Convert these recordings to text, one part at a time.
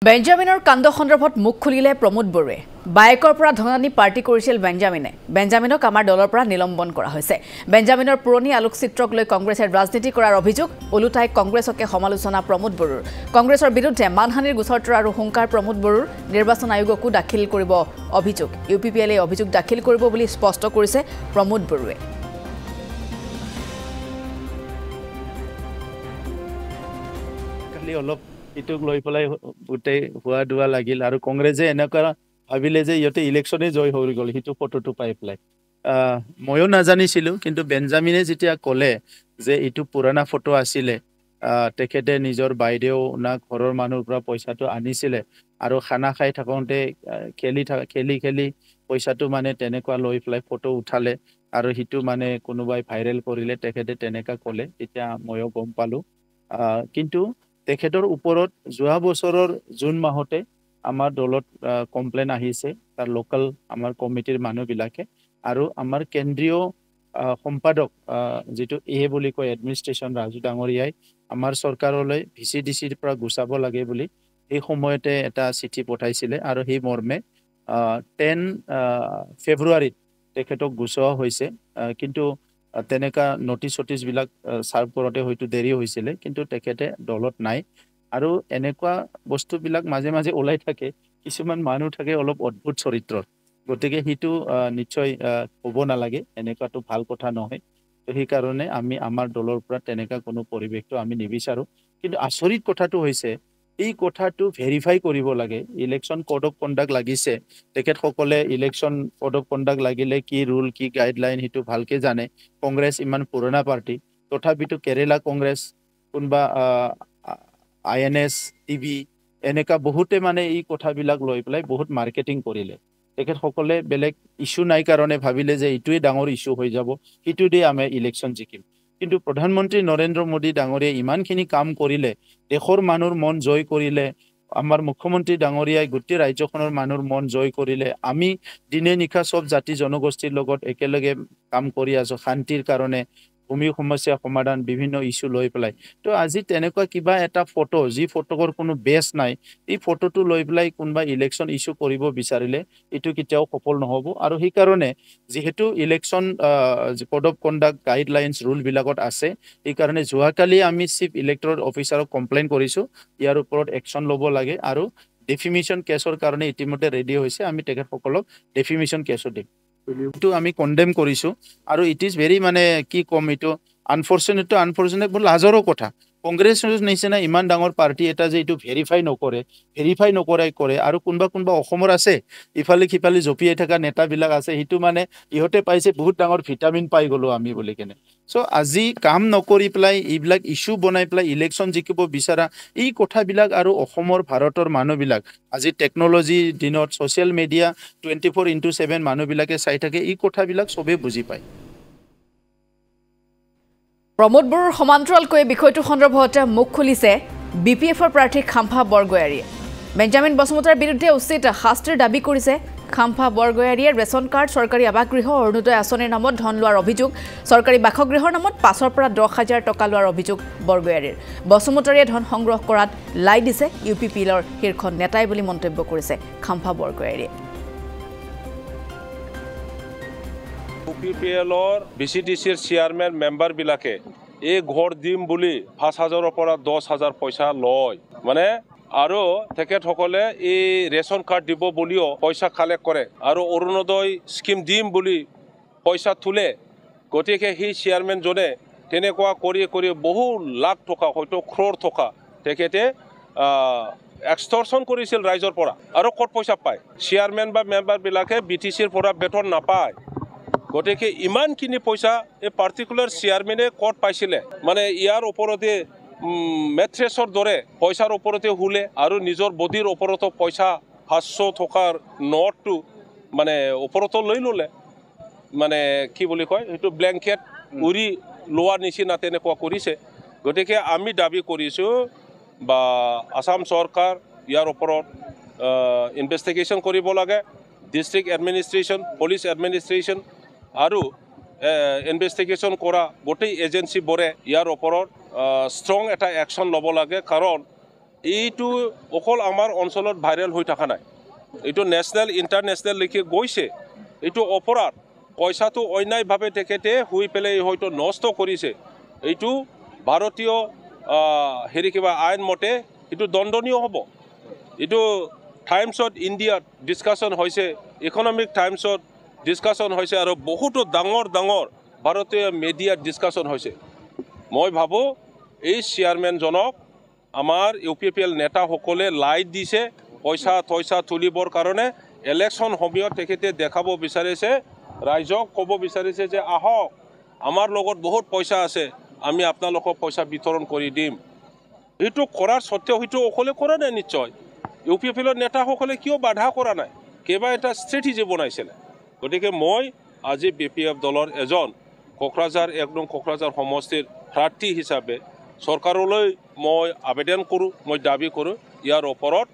বেঞ্জামিনৰ কাণ্ড সন্দৰ্ভত মুখ খুলিলে প্ৰমোদ বৰুৱে বাইকৰ পৰা ধনানি পাৰ্টি কৰিছিল বেঞ্জামিনক আমাৰ দলৰ পৰা নিলম্বন কৰা হৈছে বেঞ্জামিনৰ পুৰণি আলোকচিত্ৰক লৈ কংগ্ৰেছে ৰাজনীতি কৰাৰ অভিযোগ ওলুটাই কংগ্ৰেছকে সমালোচনা প্ৰমোদ বৰুৰ কংগ্ৰেছৰ বিৰুদ্ধে মানহানিৰ গোচৰটোৰ আৰু হুংকাৰ প্ৰমোদ বৰুৰ নিৰ্বাচন আয়োগকো দাখিল কৰিব অভিযোগ ইউপিপিএলে অভিযোগ দাখিল কৰিব বুলি স্পষ্ট কৰিছে প্ৰমোদ বৰুৱে কালি অলপ ইটোক লৈ পেলাই গোটেই হোৱা দুৱা লাগিল আৰু কংগ্ৰেছে এনেকুৱা ভাবিলে যে ইহঁতে ইলেকশ্যনে জয় হৈ গ'ল সেইটো ফটোটো পাই পেলাই ময়ো নাজানিছিলোঁ কিন্তু বেঞ্জামিনে যেতিয়া ক'লে যে এইটো পুৰণা ফটো আছিলে তেখেতে নিজৰ বাইদেউ না ঘৰৰ মানুহৰ পৰা পইচাটো আনিছিলে আৰু খানা খাই থাকোঁতে খেলি পইচাটো মানে তেনেকুৱা লৈ পেলাই ফটো উঠালে আৰু সেইটো মানে কোনোবাই ভাইৰেল কৰিলে তেখেতে তেনেকুৱা ক'লে তেতিয়া ময়ো গম পালোঁ কিন্তু তেখেতৰ ওপৰত যোৱা বছৰৰ জুন মাহতে আমাৰ দলত কমপ্লেইন আহিছে তাৰ লোকেল আমাৰ কমিটিৰ মানুহবিলাকে আৰু আমাৰ কেন্দ্ৰীয় সম্পাদক যিটো বুলি কয় এডমিনিষ্ট্ৰেশ্যন ৰাজু ডাঙৰীয়াই আমাৰ চৰকাৰলৈ VCDCৰ পৰা গুচাব লাগে বুলি এই সময়তে এটা চিঠি পঠাইছিলে আৰু সেই মৰ্মে 10 ফেব্ৰুৱাৰীত তেখেতক গুচোৱা হৈছে কিন্তু তেনেকা নটিচবিলাক চাৰ্ভ কৰোঁতে হয়তো দেৰি হৈছিলে কিন্তু তেখেতে দলত নাই আৰু এনেকুৱা বস্তুবিলাক মাজে মাজে ওলাই থাকে কিছুমান মানুহ থাকে অলপ অদ্ভুত চৰিত্ৰৰ গতিকে সেইটো নিশ্চয় হ'ব নালাগে এনেকুৱাটো ভাল কথা নহয় তো সেইকাৰণে আমি আমাৰ দলৰ পৰা তেনেকুৱা কোনো পৰিৱেশটো আমি নিবিচাৰোঁ কিন্তু আচৰিত কথাটো হৈছে এই কথাটো ভেৰিফাই কৰিব লাগে ইলেকশ্যন কোড অফ কণ্ডাক্ট লাগিছে তেখেতসকলে ইলেকশ্যন কোড অফ কণ্ডাক্ট লাগিলে কি ৰুল কি গাইডলাইন সেইটো ভালকৈ জানে কংগ্ৰেছ ইমান পুৰণা পাৰ্টি তথাপিতো কেৰেলা কংগ্ৰেছ কোনোবা INS TV এনেকুৱা বহুতে মানে এই কথাবিলাক লৈ পেলাই বহুত মাৰ্কেটিং কৰিলে তেখেতসকলে বেলেগ ইছ্যু নাই কাৰণে ভাবিলে যে এইটোৱে ডাঙৰ ইছ্যু হৈ যাব সেইটো দি আমি ইলেকশ্যন জিকিম কিন্তু প্ৰধানমন্ত্ৰী নৰেন্দ্ৰ মোদী ডাঙৰীয়াই ইমানখিনি কাম কৰিলে দেশৰ মানুহৰ মন জয় কৰিলে আমাৰ মুখ্যমন্ত্ৰী ডাঙৰীয়াই গোটেই ৰাজ্যখনৰ মানুহৰ মন জয় কৰিলে আমি দিনে নিশা সব জাতি জনগোষ্ঠীৰ লগত একেলগে কাম কৰি আছোঁ শান্তিৰ কাৰণে ভূমি সমস্যা সমাধান বিভিন্ন ইস্যু লৈ পেলাই তো আজি তেনেকুৱা কিবা এটা ফটো যি ফটোৰ কোনো বেছ নাই এই ফটোটো লৈ পেলাই কোনোবা ইলেকশ্যন ইস্যু কৰিব বিচাৰিলে এইটো কেতিয়াও সফল নহ'ব আৰু সেইকাৰণে যিহেতু election code of conduct guidelines ৰুলবিলাকত আছে সেইকাৰণে যোৱাকালি আমি চিফ ইলেক্টৰেল অফিচাৰক কমপ্লেইন কৰিছোঁ ইয়াৰ ওপৰত একশ্যন ল'ব লাগে আৰু ডেফিমেশ্যন কেছৰ কাৰণে ইতিমধ্যে ৰেডি হৈছে আমি তেখেতসকলক ডেফিমেশ্যন কেছো দিম এইটো আমি কণ্ডেম কৰিছোঁ আৰু ইট ইজ ভেৰি মানে কি ক'ম এইটো আনফৰ্চুনেট বহুত লাজৰো কথা কংগ্ৰেছৰ নিচিনা ইমান ডাঙৰ পাৰ্টি এটা যে এইটো ভেৰিফাই নকৰে কৰে আৰু কোনোবা অসমৰ আছে ইফালে সিফালে জঁপিয়াই থকা নেতাবিলাক আছে সেইটো মানে ইহঁতে পাইছে বহুত ডাঙৰ ভিটামিন পাই গ'লোঁ আমি বুলি কেনে চ' আজি কাম নকৰি পেলাই এইবিলাক ইছ্যু বনাই পেলাই ইলেকশ্যন জিকিব বিচৰা এই কথাবিলাক আৰু অসমৰ ভাৰতৰ মানুহবিলাক আজি টেকন'লজিৰ দিনত ছ'চিয়েল মিডিয়া 24/7 মানুহবিলাকে চাই থাকে এই কথাবিলাক চবেই বুজি পায় প্ৰমোদ বৰুৰ সমান্তৰালকৈ বিষয়টো সন্দৰ্ভত মুখ খুলিছে BPFৰ প্ৰাৰ্থী খাম্ফা বৰগয়াৰীয়ে বেঞ্জামিন বসুমতাৰীৰ বিৰুদ্ধে উচিত শাস্তিৰ দাবী কৰিছে খাম্ফা বৰগয়াৰীয়ে ৰেচন কাৰ্ড চৰকাৰী আৱাসগৃহ অৰুণোদয় আঁচনিৰ নামত ধন লোৱাৰ অভিযোগ চৰকাৰী বাসগৃহৰ নামত 5,000 পৰা 10,000 টকা লোৱাৰ অভিযোগ বৰগয়াৰীৰ বসুমতাৰীয়ে ধন সংগ্ৰহ কৰাত লাই দিছে ইউপিপিএলৰ শীৰ্ষ নেতাই বুলি মন্তব্য কৰিছে খাম্ফা বৰগয়াৰীয়ে UPPLৰ VCDCৰ চেয়াৰমেন মেম্বাৰবিলাকে এই ঘৰ দিম বুলি 5,000 পৰা 10,000 পইচা লয় মানে আৰু তেখেতসকলে এই ৰেচন কাৰ্ড দিব বুলিও পইচা কালেক্ট কৰে আৰু অৰুণোদয় স্কিম দিম বুলি পইচা তোলে গতিকে সেই চেয়াৰমেনজনে তেনেকুৱা কৰি বহু লাখ টকা হয়তো ক্ৰ'ৰ টকা তেখেতে এক্সটৰ্চন কৰিছিল ৰাইজৰ পৰা আৰু ক'ত পইচা পায় চেয়াৰমেন বা মেম্বাৰবিলাকে BTCৰ পৰা বেতন নাপায় গতিকে ইমানখিনি পইচা এই পাৰ্টিকুলাৰ চেয়াৰমেনে ক'ত পাইছিলে মানে ইয়াৰ ওপৰতে মেট্ৰেছৰ দৰে পইচাৰ ওপৰতে হুলে আৰু নিজৰ বডিৰ ওপৰতো পইচা 500 টকাৰ নোটটো মানে ওপৰতো লৈ ল'লে মানে কি বুলি কয় সেইটো ব্লেংকেট উৰি লোৱাৰ নিচিনা তেনেকুৱা কৰিছে গতিকে আমি দাবী কৰিছোঁ বা আসাম চৰকাৰ ইয়াৰ ওপৰত ইনভেষ্টিগেশ্যন কৰিব লাগে ডিষ্ট্ৰিক্ট এডমিনিষ্ট্ৰেশ্যন পুলিচ এডমিনিষ্ট্ৰেশ্যন আৰু ইনভেষ্টিগেশ্যন কৰা গোটেই এজেঞ্চিবোৰে ইয়াৰ ওপৰত ষ্ট্ৰং এটা একশ্যন ল'ব লাগে কাৰণ এইটো অকল আমাৰ অঞ্চলত ভাইৰেল হৈ থকা নাই, এইটো নেশ্যনেল ইণ্টাৰনেশ্যনেল লৈকে গৈছে। এইটো অপৰাধ, পইচাটো অন্যায়ভাৱে তেখেতে শুই পেলাই হয়তো নষ্ট কৰিছে। এইটো ভাৰতীয় কিবা আইন মতে এইটো দণ্ডনীয় হ'ব। এইটো টাইমছত ইণ্ডিয়াত ডিছকাশ্যন হৈছে, ইকনমিক টাইমছত ডিছকাশ্যন হৈছে, আৰু বহুতো ডাঙৰ ডাঙৰ ভাৰতীয় মিডিয়াত ডিছকাশ্যন হৈছে। মই ভাবোঁ এই চেয়াৰমেনজনক আমাৰ UPPL নেতাসকলে লাইট দিছে পইচা তুলিবৰ কাৰণে। ইলেকশ্যন সময়ত তেখেতে দেখাব বিচাৰিছে, ৰাইজক ক'ব বিচাৰিছে যে আহক, আমাৰ লগত বহুত পইচা আছে, আমি আপোনালোকক পইচা বিতৰণ কৰি দিম। এইটো কৰাৰ স্বত্তেও সেইটো অকলে কৰা নাই নিশ্চয়। UPPL নেতাসকলে কিয় বাধা কৰা নাই? কিবা এটা ষ্ট্ৰেটেজি বনাইছিলে। গতিকে মই আজি BPF দলৰ এজন কোকৰাঝাৰ 1 নং কোকৰাঝাৰ সমষ্টিৰ প্ৰাৰ্থী হিচাপে চৰকাৰলৈ মই আবেদন কৰোঁ, মই দাবী কৰোঁ ইয়াৰ ওপৰত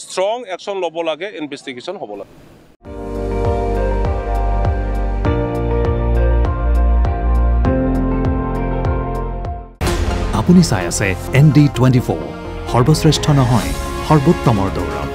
ষ্ট্ৰং একশ্যন ল'ব লাগে, ইনভেষ্টিগেশ্যন হ'ব লাগে। আপুনি চাই আছে ND24, সৰ্বশ্ৰেষ্ঠ নহয় সৰ্বোত্তমৰ দৌৰত।